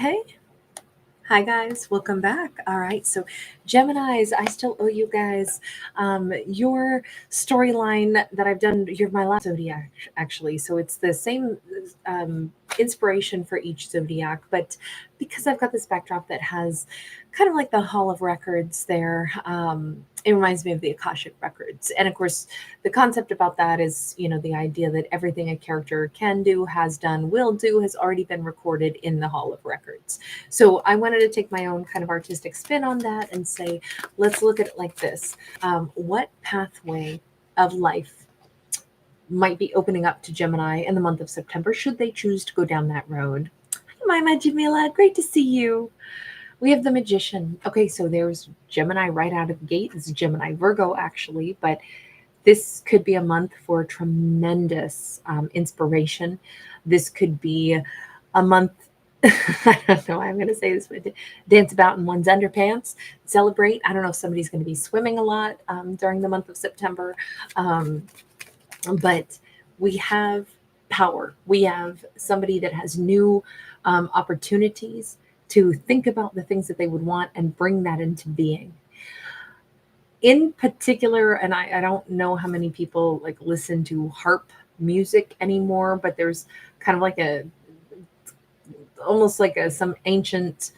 Hey, hi guys, welcome back. All right, so Geminis, I still owe you guys your storyline that I've done. You're my last zodiac, actually. So it's the same inspiration for each zodiac, but because I've got this backdrop that has kind of like the Hall of Records there, it reminds me of the Akashic Records. And of course, the concept about that is, the idea that everything a character can do, has done, will do, has already been recorded in the Hall of Records. So I wanted to take my own kind of artistic spin on that and say, let's look at it like this. What pathway of life might be opening up to Gemini in the month of September, should they choose to go down that road? Hi, Mima Jamila, great to see you. We have the Magician. Okay, so there's Gemini right out of the gate. This is Gemini Virgo, actually, but this could be a month for tremendous inspiration. This could be a month. I don't know why I'm going to say this, but dance about in one's underpants, celebrate. I don't know if somebody's going to be swimming a lot during the month of September, um, but we have power. We have somebody that has new opportunities to think about the things that they would want and bring that into being. In particular, and I don't know how many people like listen to harp music anymore, but there's kind of like a almost like some ancient,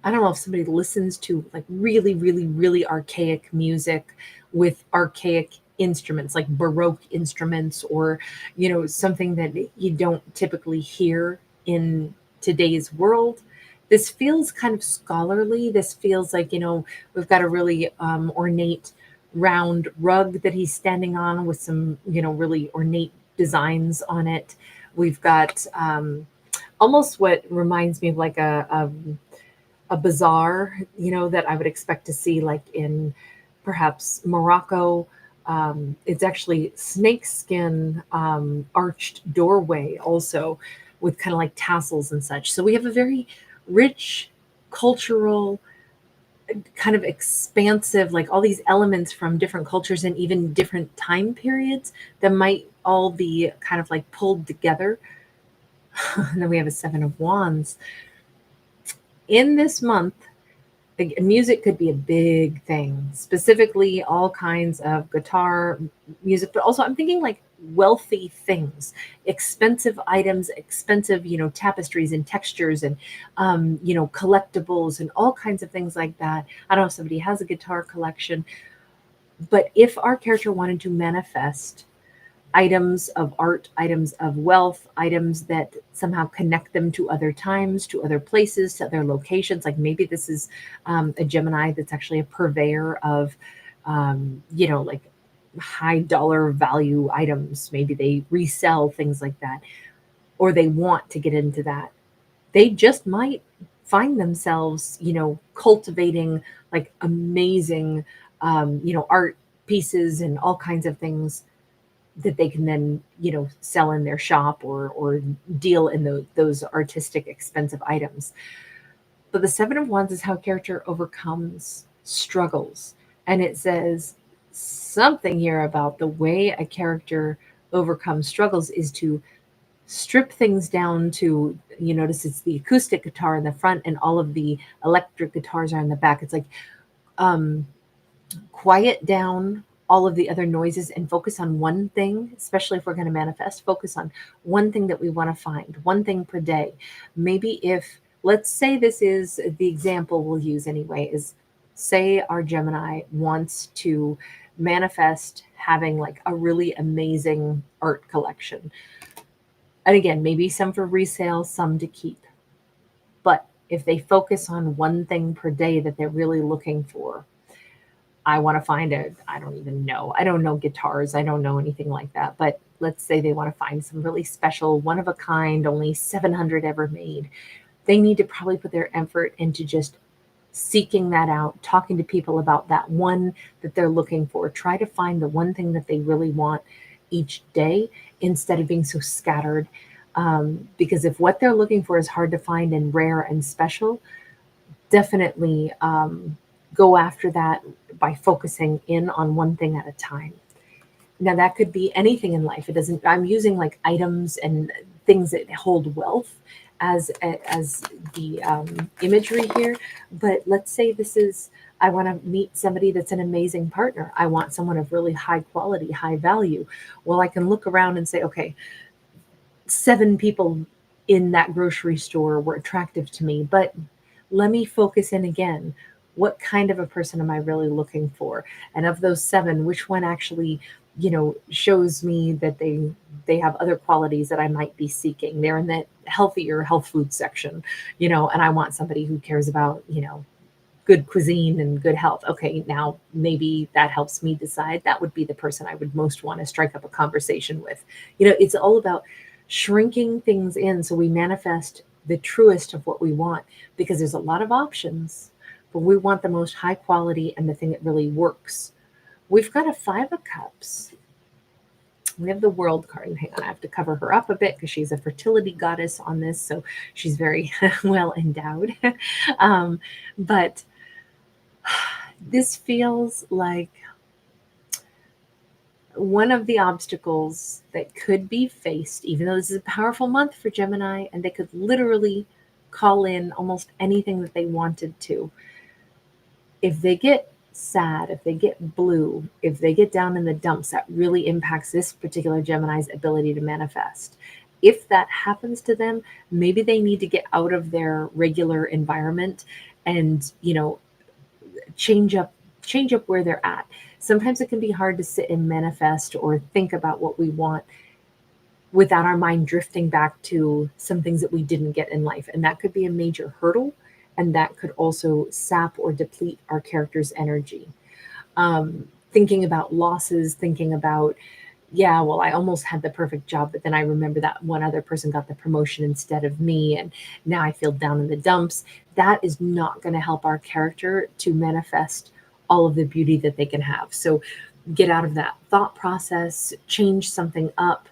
I don't know if somebody listens to like really, really, really archaic music with archaic instruments, like Baroque instruments, or, something that you don't typically hear in today's world. This feels kind of scholarly. This feels like, we've got a really ornate round rug that he's standing on with some, really ornate designs on it. We've got almost what reminds me of like a bazaar, that I would expect to see like in perhaps Morocco. It's actually snakeskin arched doorway also with kind of like tassels and such. So we have a very rich cultural kind of expansive, like all these elements from different cultures and even different time periods that might all be kind of like pulled together. And then we have a Seven of Wands. In this month, music could be a big thing, specifically all kinds of guitar music, but also I'm thinking like wealthy things, expensive items, expensive, tapestries and textures and, collectibles and all kinds of things like that. I don't know if somebody has a guitar collection, but if our character wanted to manifest items of art, items of wealth, items that somehow connect them to other times, to other places, to other locations. Like maybe this is a Gemini that's actually a purveyor of, like high dollar value items. Maybe they resell things like that, or they want to get into that. They just might find themselves, cultivating like amazing, art pieces and all kinds of things that they can then sell in their shop or deal in those artistic expensive items. But the Seven of Wands is how a character overcomes struggles, and it says something here about the way a character overcomes struggles is to strip things down to, you notice it's the acoustic guitar in the front and all of the electric guitars are in the back. It's like um quiet down all of the other noises and focus on one thing, especially if we're going to manifest, focus on one thing that we want to find, one thing per day. Maybe if, let's say this is the example we'll use anyway, is say our Gemini wants to manifest having like a really amazing art collection. And again, maybe some for resale, some to keep. But if they focus on one thing per day that they're really looking for, I want to find it. I don't even know. I don't know guitars. I don't know anything like that. But let's say they want to find some really special, one of a kind, only 700 ever made. They need to probably put their effort into just seeking that out, talking to people about that one that they're looking for. Try to find the one thing that they really want each day instead of being so scattered. Because if what they're looking for is hard to find and rare and special, definitely go after that by focusing in on one thing at a time. Now that could be anything in life. It doesn't, I'm using like items and things that hold wealth as the imagery here. But let's say this is, I want to meet somebody that's an amazing partner. I want someone of really high quality, high value. Well, I can look around and say, okay, 7 people in that grocery store were attractive to me, but let me focus in again. What kind of a person am I really looking for? And of those 7, which one actually, shows me that they have other qualities that I might be seeking? They're in that healthier health food section, and I want somebody who cares about, good cuisine and good health. Okay, now maybe that helps me decide that would be the person I would most want to strike up a conversation with. It's all about shrinking things in so we manifest the truest of what we want, because there's a lot of options, but we want the most high quality and the thing that really works. We've got a 5 of Cups. We have the World card. Hang on, I have to cover her up a bit because she's a fertility goddess on this, so she's very well endowed. But this feels like one of the obstacles that could be faced, even though this is a powerful month for Gemini, and they could literally call in almost anything that they wanted to. If they get sad, if they get blue, if they get down in the dumps, that really impacts this particular Gemini's ability to manifest. If that happens to them, maybe they need to get out of their regular environment and, change up where they're at. Sometimes it can be hard to sit and manifest or think about what we want without our mind drifting back to some things that we didn't get in life. And that could be a major hurdle. And that could also sap or deplete our character's energy. Thinking about losses, thinking about, yeah, well, I almost had the perfect job, but then I remember that one other person got the promotion instead of me, and now I feel down in the dumps. That is not going to help our character to manifest all of the beauty that they can have. So get out of that thought process, change something up,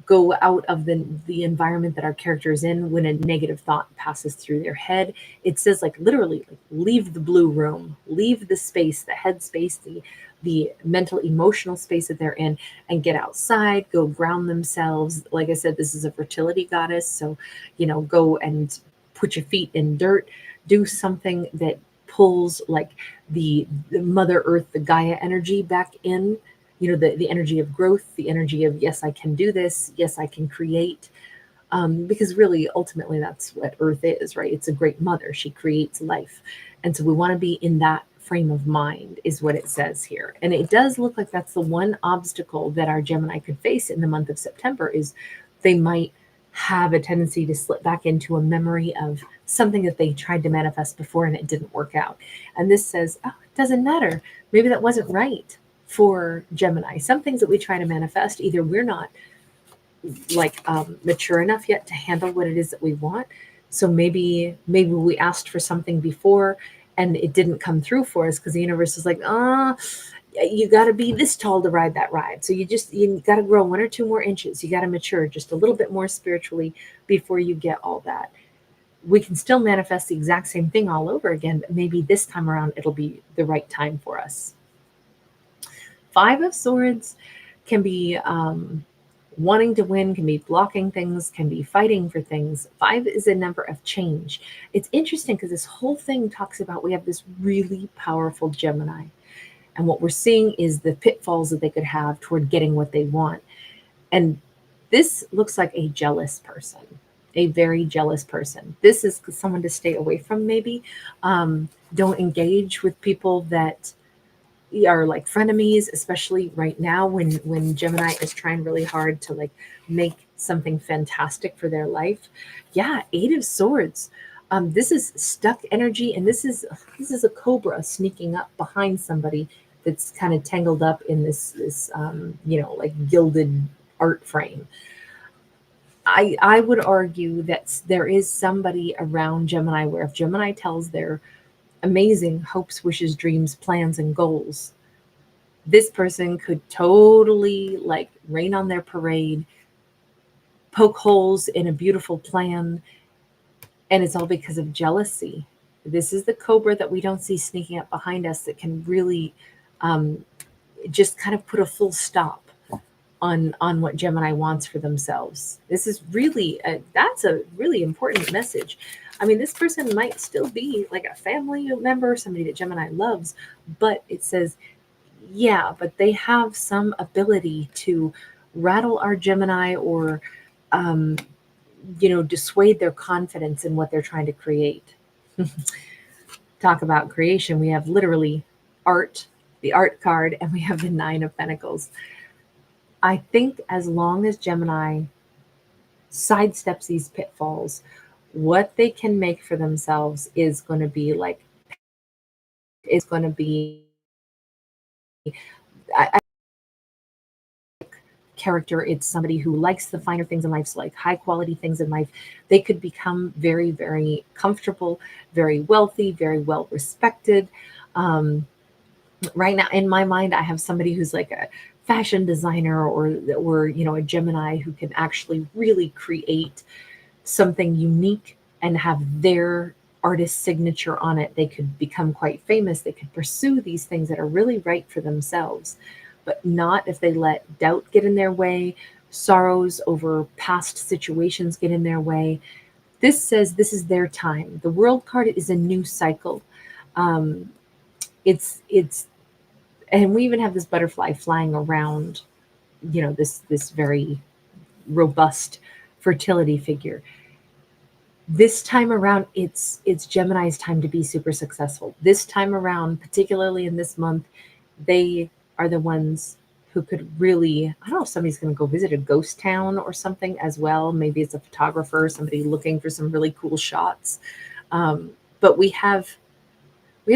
go out of the environment that our character is in when a negative thought passes through their head. It says, like, literally, like, leave the blue room, leave the space, the head space, the mental emotional space that they're in, and get outside, go ground themselves. Like I said, this is a fertility goddess, so go and put your feet in dirt, do something that pulls like the Mother Earth, the Gaia energy back in, the energy of growth, the energy of, yes, I can do this, yes, I can create. Because really, ultimately, that's what Earth is, right? It's a great mother. She creates life. And so we want to be in that frame of mind, is what it says here. And it does look like that's the one obstacle that our Gemini could face in the month of September, is they might have a tendency to slip back into a memory of something that they tried to manifest before and it didn't work out. And this says, oh, it doesn't matter. Maybe that wasn't right for Gemini. Some things that we try to manifest, either we're not mature enough yet to handle what it is that we want. So maybe we asked for something before and it didn't come through for us because the universe is like, you got to be this tall to ride that ride. So you got to grow 1 or 2 more inches. You got to mature just a little bit more spiritually before you get all that. We can still manifest the exact same thing all over again, but maybe this time around it'll be the right time for us. 5 of Swords can be wanting to win, can be blocking things, can be fighting for things. 5 is a number of change. It's interesting because this whole thing talks about, we have this really powerful Gemini. And what we're seeing is the pitfalls that they could have toward getting what they want. And this looks like a jealous person, a very jealous person. This is someone to stay away from, maybe. Don't engage with people that are like frenemies, especially right now when Gemini is trying really hard to like make something fantastic for their life. Yeah, 8 of Swords. This is stuck energy, and this is a cobra sneaking up behind somebody that's kind of tangled up in this like gilded art frame. I would argue that there is somebody around Gemini where if Gemini tells their amazing hopes, wishes, dreams, plans, and goals, this person could totally like rain on their parade, poke holes in a beautiful plan, and it's all because of jealousy. This is the cobra that we don't see sneaking up behind us that can really just kind of put a full stop on what Gemini wants for themselves. This is really that's a really important message. I mean, this person might still be like a family member, somebody that Gemini loves, but it says, yeah, but they have some ability to rattle our Gemini or, um, dissuade their confidence in what they're trying to create. Talk about creation. We have literally art, the art card, and we have the Nine of Pentacles. I think as long as Gemini sidesteps these pitfalls, what they can make for themselves is going to be like, it's going to be, I character. It's somebody who likes the finer things in life, so like high quality things in life. They could become very, very comfortable, very wealthy, very well respected. Um, right now in my mind, I have somebody who's like a fashion designer or a Gemini who can actually really create something unique and have their artist signature on it. They could become quite famous. They could pursue these things that are really right for themselves, but not if they let doubt get in their way, sorrows over past situations get in their way. This says this is their time. The World card is a new cycle. Um, it's and we even have this butterfly flying around, this very robust fertility figure. This time around, it's Gemini's time to be super successful. This time around, particularly in this month, they are the ones who could really, I don't know if somebody's going to go visit a ghost town or something as well. Maybe it's a photographer, somebody looking for some really cool shots. But we have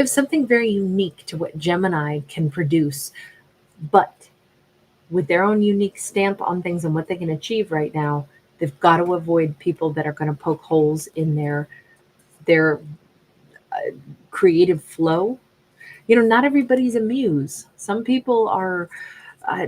something very unique to what Gemini can produce, but with their own unique stamp on things and what they can achieve right now, they've got to avoid people that are going to poke holes in their creative flow. Not everybody's a muse. Some people are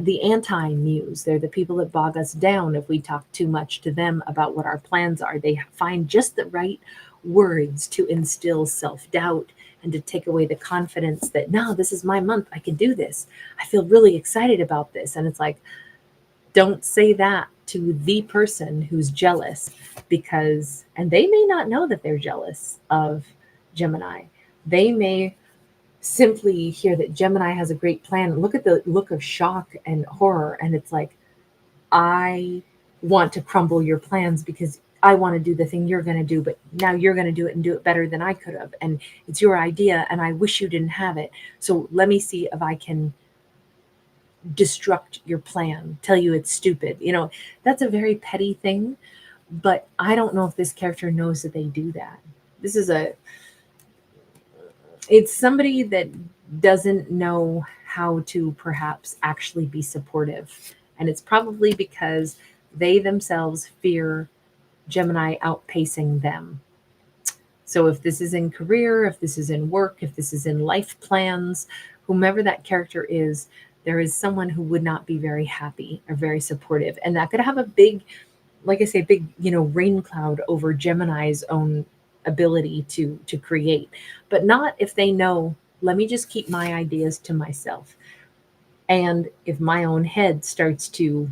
the anti-muse. They're the people that bog us down if we talk too much to them about what our plans are. They find just the right words to instill self-doubt and to take away the confidence that, no, this is my month. I can do this. I feel really excited about this. And it's like, don't say that to the person who's jealous, and they may not know that they're jealous of Gemini. They may simply hear that Gemini has a great plan. Look at the look of shock and horror. And it's like, I want to crumble your plans because I want to do the thing you're going to do, but now you're going to do it and do it better than I could have. And it's your idea and I wish you didn't have it. So let me see if I can destruct your plan, tell you it's stupid. That's a very petty thing, but I don't know if this character knows that they do that. It's somebody that doesn't know how to perhaps actually be supportive. And it's probably because they themselves fear Gemini outpacing them. So if this is in career, if this is in work, if this is in life plans, whomever that character is, there is someone who would not be very happy or very supportive. And that could have a big, like I say, big, rain cloud over Gemini's own ability to create, but not if they know, let me just keep my ideas to myself. And if my own head starts to,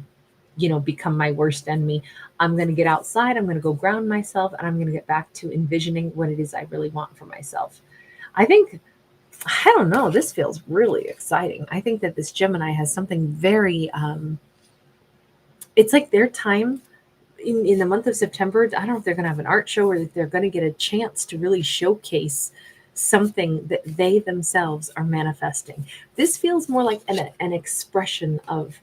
become my worst enemy, I'm going to get outside, I'm going to go ground myself, and I'm going to get back to envisioning what it is I really want for myself. I don't know, this feels really exciting. I think that this Gemini has something very, it's like their time in the month of September. I don't know if they're going to have an art show or if they're going to get a chance to really showcase something that they themselves are manifesting. This feels more like an expression of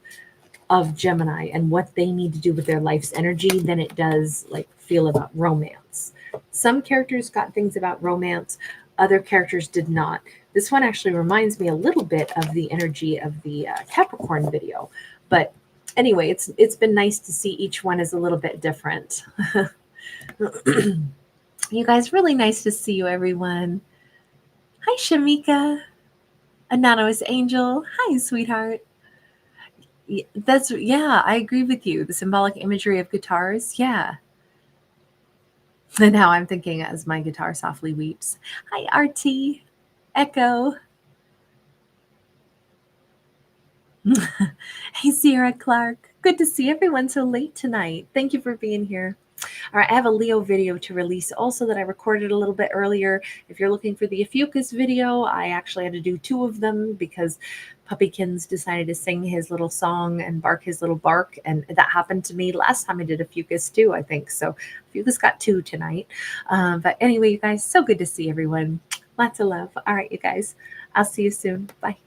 Gemini and what they need to do with their life's energy than it does like feel about romance. Some characters got things about romance, other characters did not. This one actually reminds me a little bit of the energy of the Capricorn video, but anyway, it's been nice to see each one is a little bit different. You guys, really nice to see you, everyone. Hi, Shamika. Anonymous Angel. Hi, sweetheart. I agree with you. The symbolic imagery of guitars. Yeah. And now I'm thinking as my guitar softly weeps. Hi, RT. Echo. Hey, Sierra Clark. Good to see everyone so late tonight. Thank you for being here. All right, I have a Leo video to release also that I recorded a little bit earlier. If you're looking for the ophiuchus video, I actually had to do 2 of them because Puppykins decided to sing his little song and bark his little bark, and that happened to me last time I did ophiuchus too, I think. So ophiuchus got 2 tonight. But anyway, you guys, so good to see everyone. Lots of love. All right, you guys, I'll see you soon. Bye.